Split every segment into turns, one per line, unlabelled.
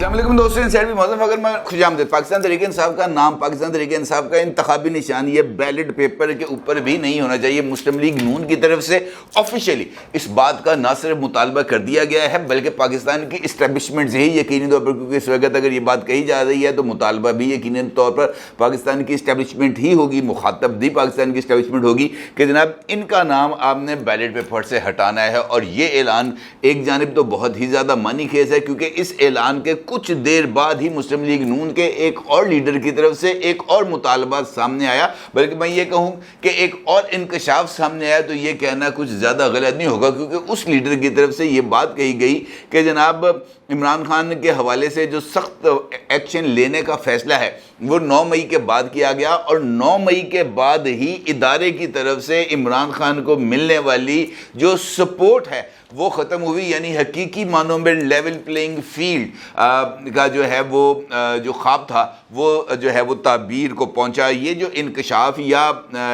السلام علیکم دوستوں، سیلفی موزم اگر میں خوش آمدید۔ پاکستان تحریک انصاف کا نام، پاکستان تحریک انصاف کا انتخابی نشان یہ بیلٹ پیپر کے اوپر بھی نہیں ہونا چاہیے۔ مسلم لیگ نون کی طرف سے آفیشیلی اس بات کا نہ صرف مطالبہ کر دیا گیا ہے بلکہ پاکستان کی اسٹیبلشمنٹ سے ہی یقینی طور پر، کیونکہ اس وقت اگر یہ بات کہی جا رہی ہے تو مطالبہ بھی یقینی طور پر پاکستان کی اسٹیبلشمنٹ ہی ہوگی، مخاطب بھی پاکستان کی اسٹیبلشمنٹ ہوگی کہ جناب ان کا نام آپ نے بیلٹ پیپر سے ہٹانا ہے۔ اور یہ اعلان ایک جانب تو بہت ہی زیادہ معنی خیز ہے کیونکہ اس اعلان کے کچھ دیر بعد ہی مسلم لیگ نون کے ایک اور لیڈر کی طرف سے ایک اور مطالبہ سامنے آیا، بلکہ میں یہ کہوں کہ ایک اور انکشاف سامنے آیا تو یہ کہنا کچھ زیادہ غلط نہیں ہوگا، کیونکہ اس لیڈر کی طرف سے یہ بات کہی گئی کہ جناب عمران خان کے حوالے سے جو سخت ایکشن لینے کا فیصلہ ہے وہ 9 مئی کے بعد کیا گیا، اور 9 مئی کے بعد ہی ادارے کی طرف سے عمران خان کو ملنے والی جو سپورٹ ہے وہ ختم ہوئی، یعنی حقیقی معنوں میں لیول پلینگ فیلڈ کا جو ہے وہ جو خواب تھا وہ جو ہے وہ تعبیر کو پہنچا۔ یہ جو انکشاف یا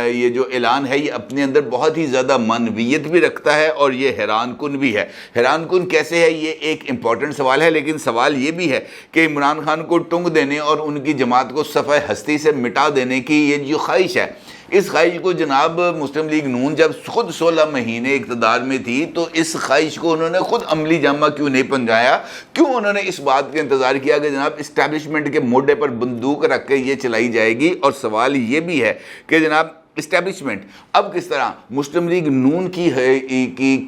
یہ جو اعلان ہے یہ اپنے اندر بہت ہی زیادہ معنویت بھی رکھتا ہے اور یہ حیران کن بھی ہے۔ حیران کن کیسے ہے؟ یہ ایک امپورٹنٹ سوال ہے، لیکن سوال یہ بھی ہے کہ عمران خان کو ٹنگ دینے اور ان کی جماعت کو صفحہ ہستی سے مٹا دینے کی یہ جو خواہش ہے، اس خواہش کو جناب مسلم لیگ نون جب خود 16 مہینے اقتدار میں تھی تو اس خواہش کو انہوں نے خود عملی جامہ کیوں نہیں پہنچایا؟ کیوں انہوں نے اس بات کا انتظار کیا کہ جناب اسٹیبلشمنٹ کے موڈے پر بندوق رکھ کے یہ چلائی جائے گی؟ اور سوال یہ بھی ہے کہ جناب اسٹیبلشمنٹ اب کس طرح مسلم لیگ نون کی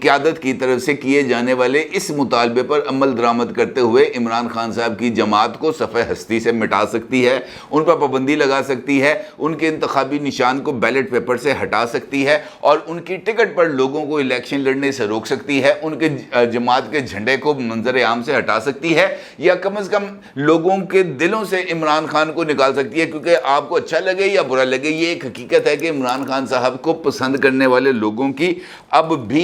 قیادت کی طرف سے کیے جانے والے اس مطالبے پر عمل درآمد کرتے ہوئے عمران خان صاحب کی جماعت کو صفحہ ہستی سے مٹا سکتی ہے، ان پر پابندی لگا سکتی ہے، ان کے انتخابی نشان کو بیلٹ پیپر سے ہٹا سکتی ہے، اور ان کی ٹکٹ پر لوگوں کو الیکشن لڑنے سے روک سکتی ہے، ان کے جماعت کے جھنڈے کو منظر عام سے ہٹا سکتی ہے، یا کم از کم لوگوں کے دلوں سے عمران خان کو نکال سکتی ہے؟ کیونکہ آپ کو اچھا لگے یا برا لگے یہ ایک حقیقت ہے کہ عمران خان صاحب کو پسند کرنے والے لوگوں کی اب بھی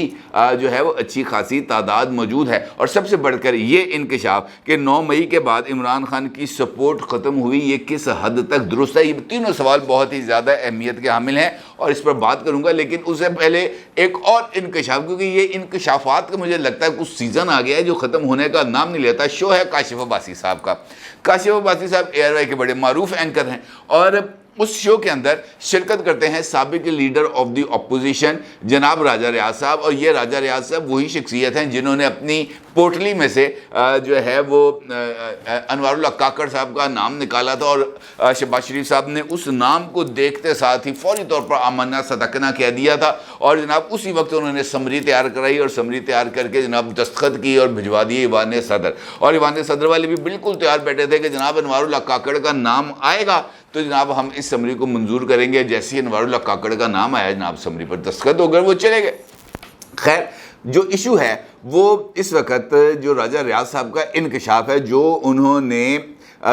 جو ہے وہ اچھی خاصی تعداد موجود ہے۔ اور سب سے بڑھ کر یہ انکشاف کہ 9 مئی کے بعد عمران خان کی سپورٹ ختم ہوئی، یہ کس حد تک درست ہے؟ یہ تینوں سوال بہت ہی زیادہ اہمیت کے حامل ہیں اور اس پر بات کروں گا، لیکن اس سے پہلے ایک اور انکشاف، کیونکہ یہ انکشافات کا مجھے لگتا ہے کچھ سیزن آ گیا ہے جو ختم ہونے کا نام نہیں لیتا۔ شو ہے کاشف عباسی صاحب کا۔ کاشف عباسی صاحب اے آر وائی کے بڑے معروف اینکر ہیں، اور اس شو کے اندر شرکت کرتے ہیں سابق لیڈر آف دی اپوزیشن جناب راجہ ریاض صاحب، اور یہ راجہ ریاض صاحب وہی شخصیت ہیں جنہوں نے اپنی پوٹلی میں سے جو ہے وہ انوار اللہ کاکڑ صاحب کا نام نکالا تھا، اور شہباز شریف صاحب نے اس نام کو دیکھتے ساتھ ہی فوری طور پر آمنا صدقنا کہہ دیا تھا، اور جناب اسی وقت انہوں نے سمری تیار کرائی اور سمری تیار کر کے جناب دستخط کی اور بھجوا دیے ایوان صدر، اور ایوان صدر والے بھی بالکل تیار بیٹھے تھے کہ جناب انوار اللہ کاکڑ کا نام آئے گا تو جناب ہم اس سمری کو منظور کریں گے۔ جیسے ہی انوار اللہ کاکڑ کا نام آیا جناب سمری پر دستخط ہو گئے، وہ چلے گئے۔ خیر، جو ایشو ہے وہ اس وقت جو راجہ ریاض صاحب کا انکشاف ہے جو انہوں نے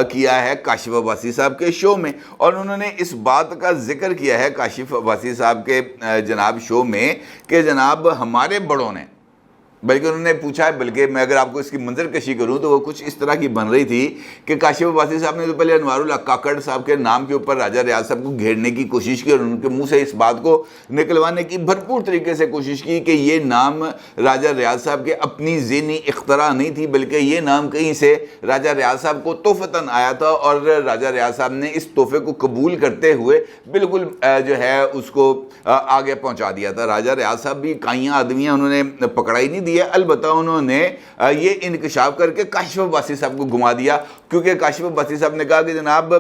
کیا ہے کاشف عباسی صاحب کے شو میں، اور انہوں نے اس بات کا ذکر کیا ہے کاشف عباسی صاحب کے جناب شو میں کہ جناب ہمارے بڑوں نے، بلکہ انہوں نے پوچھا ہے، بلکہ میں اگر آپ کو اس کی منظر کشی کروں تو وہ کچھ اس طرح کی بن رہی تھی کہ کاشف عباسی صاحب نے تو پہلے انوار اللہ کاکڑ صاحب کے نام کے اوپر راجہ ریاض صاحب کو گھیرنے کی کوشش کی اور ان کے منہ سے اس بات کو نکلوانے کی بھرپور طریقے سے کوشش کی کہ یہ نام راجہ ریاض صاحب کے اپنی ذہنی اختراع نہیں تھی، بلکہ یہ نام کہیں سے راجہ ریاض صاحب کو تحفتاً آیا تھا، اور راجہ ریاض صاحب نے اس تحفے کو قبول کرتے ہوئے بالکل جو ہے اس کو آگے پہنچا دیا تھا۔ راجہ ریاض صاحب بھی کائیاں آدمیاں، انہوں نے پکڑائی نہیں دی، البتہ انہوں نے یہ انکشاف کر کے کاشف عباسی صاحب کو گھما دیا، کیونکہ کاشف عباسی صاحب نے کہا کہ جناب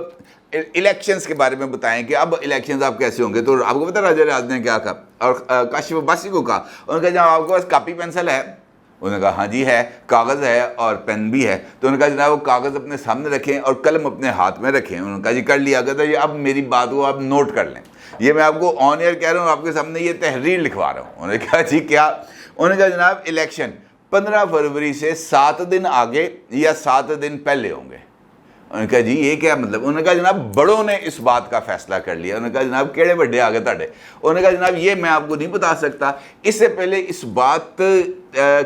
الیکشنز کے بارے میں بتائیں کہ اب الیکشنز آپ کیسے ہوں گے؟ تو آپ کو پتہ راجہ ریاض نے کیا کہا اور کاشف عباسی کو کہا؟ انہوں نے کہا جناب آپ کے پاس کاپی پینسل ہے؟ انہوں نے کہا ہاں جی ہے، کاغذ ہے اور پین بھی ہے۔ تو انہوں نے کہا جناب وہ کاغذ اپنے سامنے رکھیں اور قلم اپنے ہاتھ میں رکھیں۔ انہوں نے کہا جی کر لیا۔ کہتا ہے اب میری بات کو آپ نوٹ کر لیں، یہ میں آپ کو آن ایئر کہہ رہا ہوں، آپ کے سامنے یہ تحریر لکھوا رہا ہوں۔ انہوں نے کہا جی کیا؟ انہوں نے کہا جناب الیکشن 15 فروری سے 7 دن آگے یا 7 دن پہلے ہوں گے۔ انہوں نے کہا جی یہ کیا مطلب؟ انہوں نے کہا جناب بڑوں نے اس بات کا فیصلہ کر لیا۔ انہوں نے کہا جناب کیڑے بڑے آگے تاڑے؟ انہوں نے کہا جناب یہ میں آپ کو نہیں بتا سکتا۔ اس سے پہلے اس بات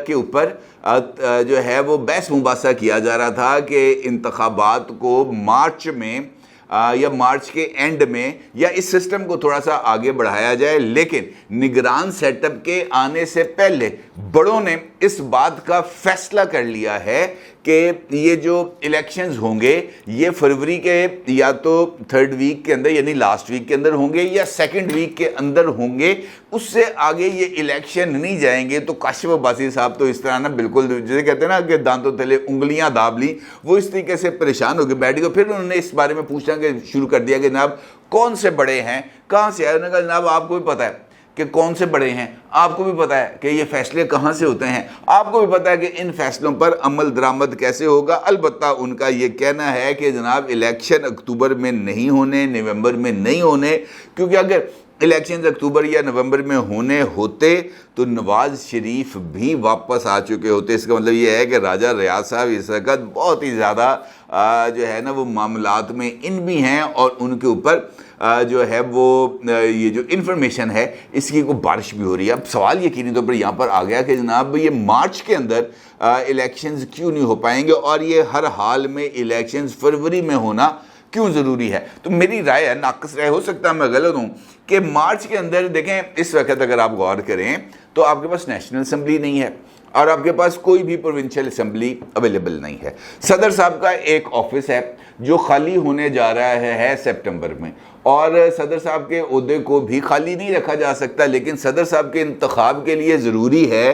کے اوپر جو ہے وہ بحث مباحثہ کیا جا رہا تھا کہ انتخابات کو مارچ میں یا مارچ کے اینڈ میں یا اس سسٹم کو تھوڑا سا آگے بڑھایا جائے، لیکن نگران سیٹ اپ کے آنے سے پہلے بڑوں نے اس بات کا فیصلہ کر لیا ہے کہ یہ جو الیکشنز ہوں گے یہ فروری کے یا تو تھرڈ ویک کے اندر یعنی لاسٹ ویک کے اندر ہوں گے یا سیکنڈ ویک کے اندر ہوں گے، اس سے آگے یہ الیکشن نہیں جائیں گے۔ تو کاشف عباسی صاحب تو اس طرح نا بالکل جسے کہتے ہیں نا کہ دانتوں تلے انگلیاں داب لی، وہ اس طریقے سے پریشان ہو کے بیٹھ گئے۔ پھر انہوں نے اس بارے میں پوچھنا کہ شروع کر دیا کہ جناب کون سے بڑے ہیں، کہاں سے آئے؟ انہوں نے کہا جناب آپ کو بھی پتہ ہے کہ کون سے بڑے ہیں، آپ کو بھی پتہ ہے کہ یہ فیصلے کہاں سے ہوتے ہیں، آپ کو بھی پتہ ہے کہ ان فیصلوں پر عمل درآمد کیسے ہوگا۔ البتہ ان کا یہ کہنا ہے کہ جناب الیکشن اکتوبر میں نہیں ہونے، نومبر میں نہیں ہونے، کیونکہ اگر الیکشنز اکتوبر یا نومبر میں ہونے ہوتے تو نواز شریف بھی واپس آ چکے ہوتے۔ اس کا مطلب یہ ہے کہ راجہ ریاض صاحب اس وقت بہت ہی زیادہ جو ہے نا وہ معاملات میں ان بھی ہیں، اور ان کے اوپر جو ہے وہ یہ جو انفارمیشن ہے اس کی کوئی بارش بھی ہو رہی ہے۔ اب سوال یقینی طور پر یہاں پر آ گیا کہ جناب یہ مارچ کے اندر الیکشنز کیوں نہیں ہو پائیں گے، اور یہ ہر حال میں الیکشنز فروری میں ہونا کیوں ضروری ہے؟ تو میری رائے ہے، ناقص رائے ہو سکتا ہے میں غلط ہوں، کہ مارچ کے اندر دیکھیں اس وقت اگر آپ غور کریں تو آپ کے پاس نیشنل اسمبلی نہیں ہے اور آپ کے پاس کوئی بھی پروونشل اسمبلی اویلیبل نہیں ہے۔ صدر صاحب کا ایک آفس ہے جو خالی ہونے جا رہا ہے سپٹمبر میں، اور صدر صاحب کے عہدے کو بھی خالی نہیں رکھا جا سکتا، لیکن صدر صاحب کے انتخاب کے لیے ضروری ہے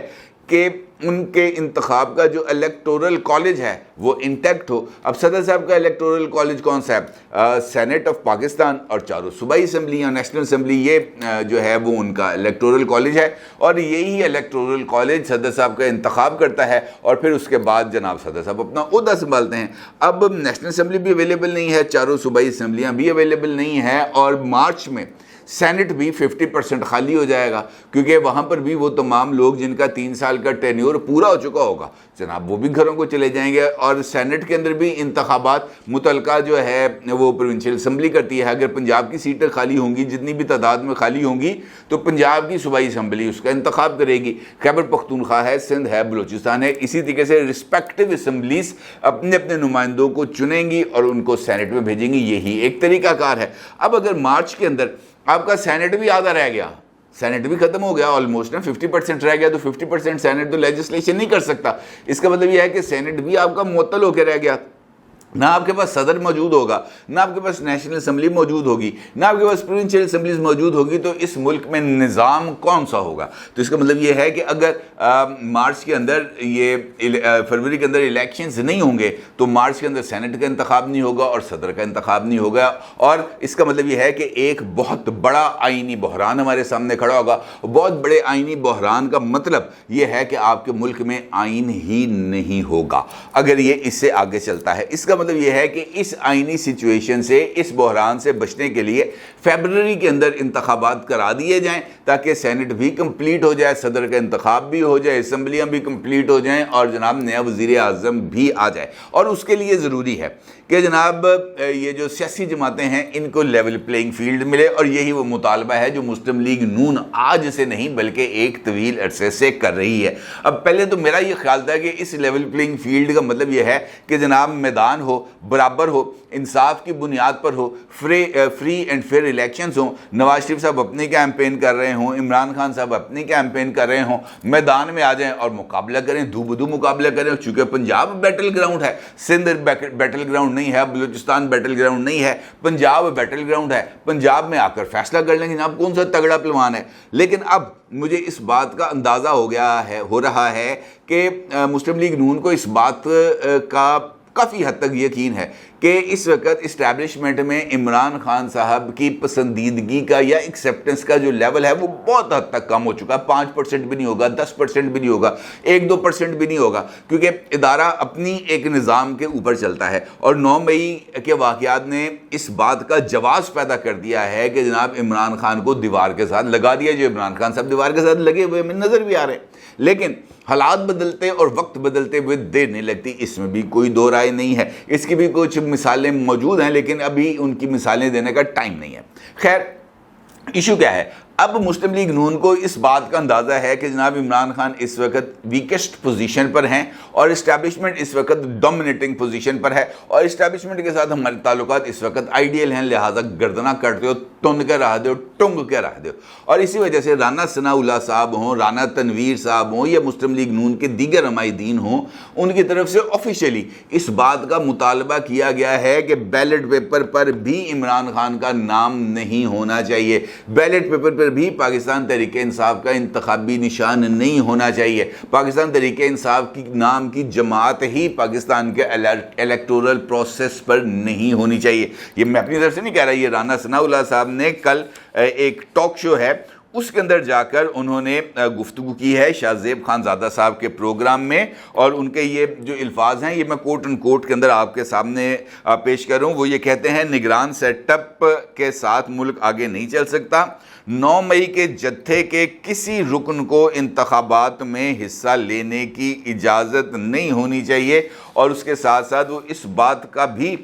کہ ان کے انتخاب کا جو الیکٹورل کالج ہے وہ انٹیکٹ ہو۔ اب صدر صاحب کا الیکٹورل کالج کون سا ہے؟ سینٹ آف پاکستان اور چاروں صوبائی اسمبلیاں، نیشنل اسمبلی، یہ جو ہے وہ ان کا الیکٹورل کالج ہے، اور یہی الیکٹورل کالج صدر صاحب کا انتخاب کرتا ہے، اور پھر اس کے بعد جناب صدر صاحب اپنا عہدہ سنبھالتے ہیں۔ اب نیشنل اسمبلی بھی اویلیبل نہیں ہے، چاروں صوبائی اسمبلیاں بھی اویلیبل نہیں ہیں، اور مارچ میں سینٹ بھی 50% خالی ہو جائے گا، کیونکہ وہاں پر بھی وہ تمام لوگ جن کا 3 سال کا ٹینیور پورا ہو چکا ہوگا جناب وہ بھی گھروں کو چلے جائیں گے، اور سینٹ کے اندر بھی انتخابات متعلقہ جو ہے وہ پروونشل اسمبلی کرتی ہے۔ اگر پنجاب کی سیٹیں خالی ہوں گی، جتنی بھی تعداد میں خالی ہوں گی، تو پنجاب کی صوبائی اسمبلی اس کا انتخاب کرے گی۔ خیبر پختونخوا ہے، سندھ ہے، بلوچستان ہے، اسی طریقے سے رسپیکٹو اسمبلیز اپنے اپنے نمائندوں کو چنیں گی اور ان کو سینٹ میں بھیجیں گی، یہی ایک طریقہ کار ہے۔ اب اگر مارچ کے اندر آپ کا سینٹ بھی آدھا رہ گیا، سینٹ بھی ختم ہو گیا آلموسٹ نا، 50% رہ گیا، تو 50% سینٹ تو لیجسلیشن نہیں کر سکتا۔ اس کا مطلب یہ ہے کہ سینٹ بھی آپ کا معطل ہو کے رہ گیا، نہ آپ کے پاس صدر موجود ہوگا، نہ آپ کے پاس نیشنل اسمبلی موجود ہوگی، نہ آپ کے پاس پروونشل اسمبلیز موجود ہوگی، تو اس ملک میں نظام کون سا ہوگا؟ تو اس کا مطلب یہ ہے کہ اگر مارچ کے اندر یہ فروری کے اندر الیکشنز نہیں ہوں گے تو مارچ کے اندر سینٹ کا انتخاب نہیں ہوگا اور صدر کا انتخاب نہیں ہوگا، اور اس کا مطلب یہ ہے کہ ایک بہت بڑا آئینی بحران ہمارے سامنے کھڑا ہوگا۔ بہت بڑے آئینی بحران کا مطلب یہ ہے کہ آپ کے ملک میں آئین ہی نہیں ہوگا اگر یہ اس سے آگے چلتا ہے۔ اس کا مطلب یہ ہے کہ اس آئینی سچویشن سے، اس بحران سے بچنے کے لیے فیبرری کے اندر انتخابات کرا دیے جائیں تاکہ سینٹ بھی کمپلیٹ ہو جائے، صدر کا انتخاب بھی ہو جائے، اسمبلیاں بھی کمپلیٹ ہو جائیں، اور جناب نیا وزیر اعظم بھی آ جائے۔ اور اس کے لیے ضروری ہے کہ جناب یہ جو سیاسی جماعتیں ہیں ان کو لیول پلینگ فیلڈ ملے، اور یہی وہ مطالبہ ہے جو مسلم لیگ نون آج سے نہیں بلکہ ایک طویل عرصے سے کر رہی ہے۔ اب پہلے تو میرا یہ خیال تھا کہ اس لیول پلینگ فیلڈ کا مطلب یہ ہے کہ جناب میدان ہو، برابر ہو، انصاف کی بنیاد پر ہو، فری اینڈ فیئر الیکشنز ہوں، نواز شریف صاحب اپنی کیمپین کر رہے ہوں، عمران خان صاحب اپنی کیمپین کر رہے ہوں، میدان میں آ جائیں اور مقابلہ کریں، دو بدو مقابلہ کریں۔ چونکہ پنجاب بیٹل گراؤنڈ ہے، سندھ بیٹل گراؤنڈ نہیں ہے، بلوچستان بیٹل گراؤنڈ نہیں ہے، پنجاب بیٹل گراؤنڈ ہے۔ پنجاب میں آ کر فیصلہ کر لیں گے جناب کون سا تگڑا پلوان ہے۔ لیکن اب مجھے اس بات کا اندازہ ہو رہا ہے کہ مسلم لیگ نون کو اس بات کا کافی حد تک یقین ہے کہ اس وقت اسٹیبلشمنٹ میں عمران خان صاحب کی پسندیدگی کا یا ایکسیپٹنس کا جو لیول ہے وہ بہت حد تک کم ہو چکا ہے۔ 5% بھی نہیں ہوگا، 10% بھی نہیں ہوگا، 1-2% بھی نہیں ہوگا، کیونکہ ادارہ اپنی ایک نظام کے اوپر چلتا ہے۔ اور 9 مئی کے واقعات نے اس بات کا جواز پیدا کر دیا ہے کہ جناب عمران خان کو دیوار کے ساتھ لگا دیا، جو عمران خان صاحب دیوار کے ساتھ لگے ہوئے ہمیں نظر بھی آ رہے ہیں۔ لیکن حالات بدلتے اور وقت بدلتے ہوئے دیر نہیں لگتی، اس میں بھی کوئی دو رائے نہیں ہے۔ اس کی بھی کچھ مثالیں موجود ہیں لیکن ابھی ان کی مثالیں دینے کا ٹائم نہیں ہے۔ خیر، ایشو کیا ہے؟ اب مسلم لیگ نون کو اس بات کا اندازہ ہے کہ جناب عمران خان اس وقت ویکسٹ پوزیشن پر ہیں اور اسٹیبلشمنٹ اس وقت ڈومینیٹنگ پوزیشن پر ہے اور اسٹیبلشمنٹ کے ساتھ ہمارے تعلقات اس وقت آئیڈیل ہیں، لہٰذا گردنہ کرتے ہو، تن کے رہ دو، ٹنگ کے رہ دو. اور اسی وجہ سے رانا ثناء اللہ صاحب ہوں، رانا تنویر صاحب ہوں یا مسلم لیگ نون کے دیگر نمائندین ہوں، ان کی طرف سے آفیشیلی اس بات کا مطالبہ کیا گیا ہے کہ بیلٹ پیپر پر بھی عمران خان کا نام نہیں ہونا چاہیے، بیلٹ پیپر پر بھی پاکستان تحریک انصاف کا انتخابی نشان نہیں ہونا چاہیے، پاکستان تحریک انصاف کی نام کی جماعت ہی پاکستان کے الیکٹورل پروسیس پر نہیں ہونی چاہیے. یہ میں اپنی طرف سے نہیں کہہ رہا، یہ رانا ثناء اللہ صاحب نے کل ایک ٹاک شو ہے اس کے اندر جا کر انہوں نے گفتگو کی ہے شاہ زیب خان زادہ صاحب کے پروگرام میں، اور ان کے یہ جو الفاظ ہیں یہ میں کوٹ ان کوٹ کے اندر آپ کے سامنے پیش کر رہا ہوں. وہ یہ کہتے ہیں، نگران سیٹ اپ کے ساتھ ملک آگے نہیں چل سکتا. 9 مئی کے جتھے کے کسی رکن کو انتخابات میں حصہ لینے کی اجازت نہیں ہونی چاہیے. اور اس کے ساتھ ساتھ وہ اس بات کا بھی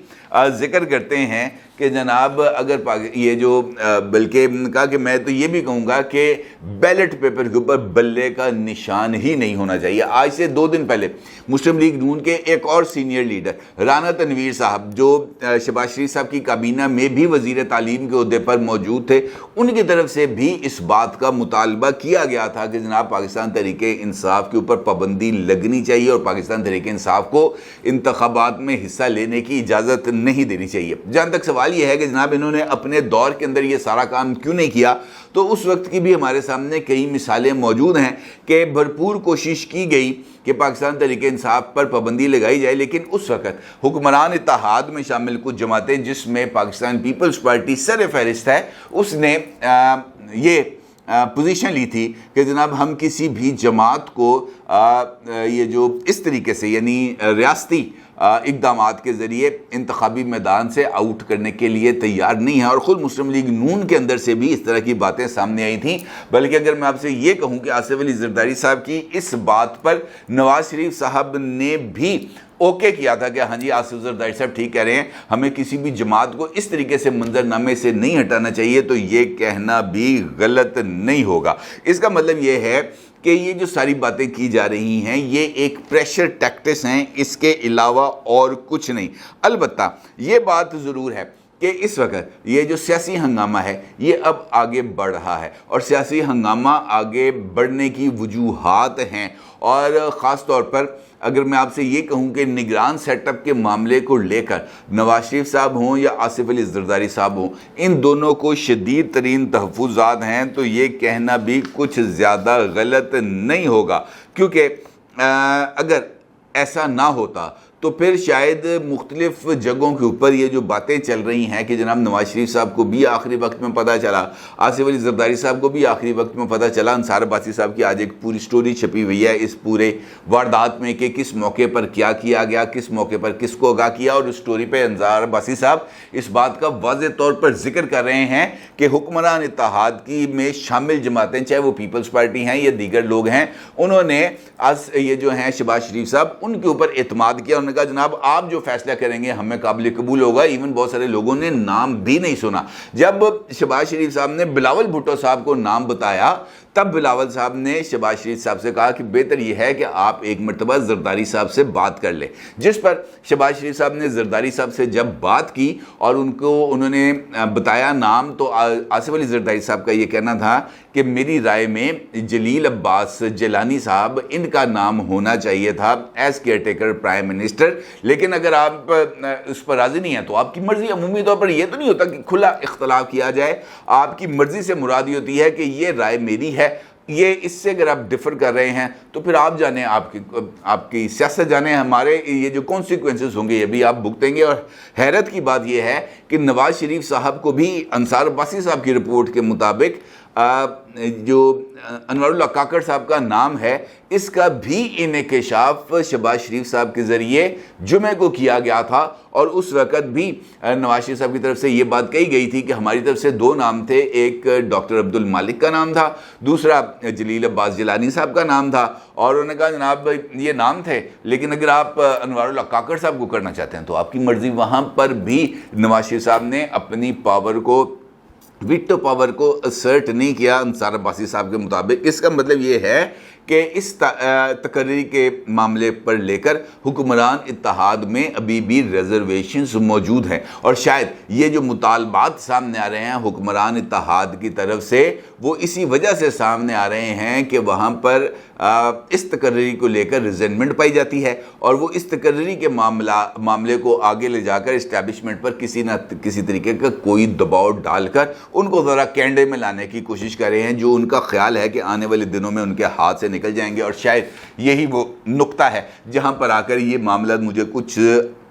ذکر کرتے ہیں کہ جناب اگر یہ جو بلکہ کہا کہ میں تو یہ بھی کہوں گا کہ بیلٹ پیپر کے اوپر بلے کا نشان ہی نہیں ہونا چاہیے. آج سے 2 دن پہلے مسلم لیگ نون کے ایک اور سینئر لیڈر رانا تنویر صاحب جو شہباز شریف صاحب کی کابینہ میں بھی وزیر تعلیم کے عہدے پر موجود تھے، ان کی طرف سے بھی اس بات کا مطالبہ کیا گیا تھا کہ جناب پاکستان تحریک انصاف کے اوپر پابندی لگنی چاہیے اور پاکستان تحریک انصاف کو انتخابات میں حصہ لینے کی اجازت نہیں دینی چاہیے. جہاں تک سوال یہ ہے کہ جناب انہوں نے اپنے دور کے اندر یہ سارا کام کیوں نہیں کیا، تو اس وقت کی بھی ہمارے سامنے کئی مثالیں موجود ہیں کہ بھرپور کوشش کی گئی کہ پاکستان تحریک انصاف پر پابندی لگائی جائے، لیکن اس وقت حکمران اتحاد میں شامل کچھ جماعتیں جس میں پاکستان پیپلز پارٹی سر فہرست ہے، اس نے یہ پوزیشن لی تھی کہ جناب ہم کسی بھی جماعت کو یہ جو اس طریقے سے یعنی ریاستی اقدامات کے ذریعے انتخابی میدان سے آؤٹ کرنے کے لیے تیار نہیں ہے. اور خود مسلم لیگ نون کے اندر سے بھی اس طرح کی باتیں سامنے آئی تھیں. بلکہ اگر میں آپ سے یہ کہوں کہ آصف علی زرداری صاحب کی اس بات پر نواز شریف صاحب نے بھی اوکے کیا تھا کہ ہاں جی آصف زرداری صاحب ٹھیک کہہ رہے ہیں، ہمیں کسی بھی جماعت کو اس طریقے سے منظرنامے سے نہیں ہٹانا چاہیے، تو یہ کہنا بھی غلط نہیں ہوگا. اس کا مطلب یہ ہے کہ یہ جو ساری باتیں کی جا رہی ہیں یہ ایک پریشر ٹیکٹس ہیں، اس کے علاوہ اور کچھ نہیں. البتہ یہ بات ضرور ہے کہ اس وقت یہ جو سیاسی ہنگامہ ہے یہ اب آگے بڑھ رہا ہے، اور سیاسی ہنگامہ آگے بڑھنے کی وجوہات ہیں. اور خاص طور پر اگر میں آپ سے یہ کہوں کہ نگران سیٹ اپ کے معاملے کو لے کر نواز شریف صاحب ہوں یا آصف علی زرداری صاحب ہوں، ان دونوں کو شدید ترین تحفظات ہیں، تو یہ کہنا بھی کچھ زیادہ غلط نہیں ہوگا. کیونکہ اگر ایسا نہ ہوتا تو پھر شاید مختلف جگہوں کے اوپر یہ جو باتیں چل رہی ہیں کہ جناب نواز شریف صاحب کو بھی آخری وقت میں پتہ چلا، آصف علی زرداری صاحب کو بھی آخری وقت میں پتہ چلا، انصار عباسی صاحب کی آج ایک پوری سٹوری چھپی ہوئی ہے اس پورے واردات میں کہ کس موقع پر کیا کیا گیا، کس موقع پر کس کو آگاہ کیا. اور اس سٹوری پہ انصار عباسی صاحب اس بات کا واضح طور پر ذکر کر رہے ہیں کہ حکمران اتحاد کی میں شامل جماعتیں، چاہے وہ پیپلز پارٹی ہیں یا دیگر لوگ ہیں، انہوں نے یہ جو ہیں شہباز شریف صاحب ان کے اوپر اعتماد کیا. انہوں نے کہا جناب آپ جو فیصلہ کریں گے ہمیں قابل قبول ہوگا. ایون بہت سارے لوگوں نے نام بھی نہیں سنا. جب شہباز شریف صاحب نے بلاول بھٹو صاحب کو نام بتایا تب بلاول صاحب نے شہباز شریف صاحب سے کہا کہ بہتر یہ ہے کہ آپ ایک مرتبہ زرداری صاحب سے بات کر لیں. جس پر شہباز شریف صاحب نے زرداری صاحب سے جب بات کی اور انہوں نے بتایا نام، تو آصف علی زرداری صاحب کا یہ کہنا تھا کہ میری رائے میں جلیل عباس جیلانی صاحب ان کا نام ہونا چاہیے تھا as care taker prime minister. لیکن اگر آپ اس پر راضی نہیں ہیں تو آپ کی مرضی. عمومی طور پر یہ تو نہیں ہوتا کہ کھلا اختلاف کیا جائے، آپ کی مرضی سے مراد یہ ہوتی ہے کہ یہ رائے میری ہے، یہ اس سے اگر آپ ڈفر کر رہے ہیں تو پھر آپ جانیں، آپ کی سیاست جانیں، ہمارے یہ جو کانسیکوینسز ہوں گے یہ بھی آپ بھگتیں گے. اور حیرت کی بات یہ ہے کہ نواز شریف صاحب کو بھی انصار عباسی صاحب کی رپورٹ کے مطابق جو انوار اللہ کاکڑ صاحب کا نام ہے اس کا بھی انکشاف شہباز شریف صاحب کے ذریعے جمعے کو کیا گیا تھا. اور اس وقت بھی نواز شریف صاحب کی طرف سے یہ بات کہی گئی تھی کہ ہماری طرف سے 2 نام تھے، ایک ڈاکٹر عبد المالک کا نام تھا، دوسرا جلیل عباس جیلانی صاحب کا نام تھا. اور انہوں نے کہا جناب یہ نام تھے، لیکن اگر آپ انوار اللہ کاکڑ صاحب کو کرنا چاہتے ہیں تو آپ کی مرضی. وہاں پر بھی نواز شریف صاحب نے اپنی پاور کو ویٹو پاور کو اسرٹ نہیں کیا انصار عباسی صاحب کے مطابق۔ اس کا مطلب یہ ہے کہ اس تقرری کے معاملے پر لے کر حکمران اتحاد میں ابھی بھی ریزرویشنز موجود ہیں، اور شاید یہ جو مطالبات سامنے آ رہے ہیں حکمران اتحاد کی طرف سے وہ اسی وجہ سے سامنے آ رہے ہیں کہ وہاں پر اس تقرری کو لے کر ریزنمنٹ پائی جاتی ہے، اور وہ اس تقرری کے معاملے کو آگے لے جا کر اسٹیبلشمنٹ پر کسی نہ کسی طریقے کا کوئی دباؤ ڈال کر ان کو ذرا کینڈے میں لانے کی کوشش کر رہے ہیں، جو ان کا خیال ہے کہ آنے والے دنوں میں ان کے ہاتھ سے نکل جائیں گے۔ اور شاید یہی وہ نقطہ ہے جہاں پر آ کر یہ معاملات مجھے کچھ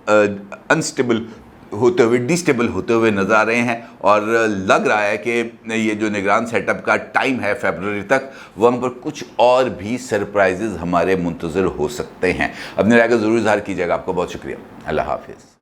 انسٹیبل ہوتے ہوئے ڈیسٹیبل ہوتے ہوئے نظر آ رہے ہیں، اور لگ رہا ہے کہ یہ جو نگران سیٹ اپ کا ٹائم ہے فیبروری تک، وہاں پر کچھ اور بھی سرپرائزز ہمارے منتظر ہو سکتے ہیں۔ اپنی رائے کو ضرور اظہار کیجیے گا۔ آپ کو بہت شکریہ۔ اللہ حافظ۔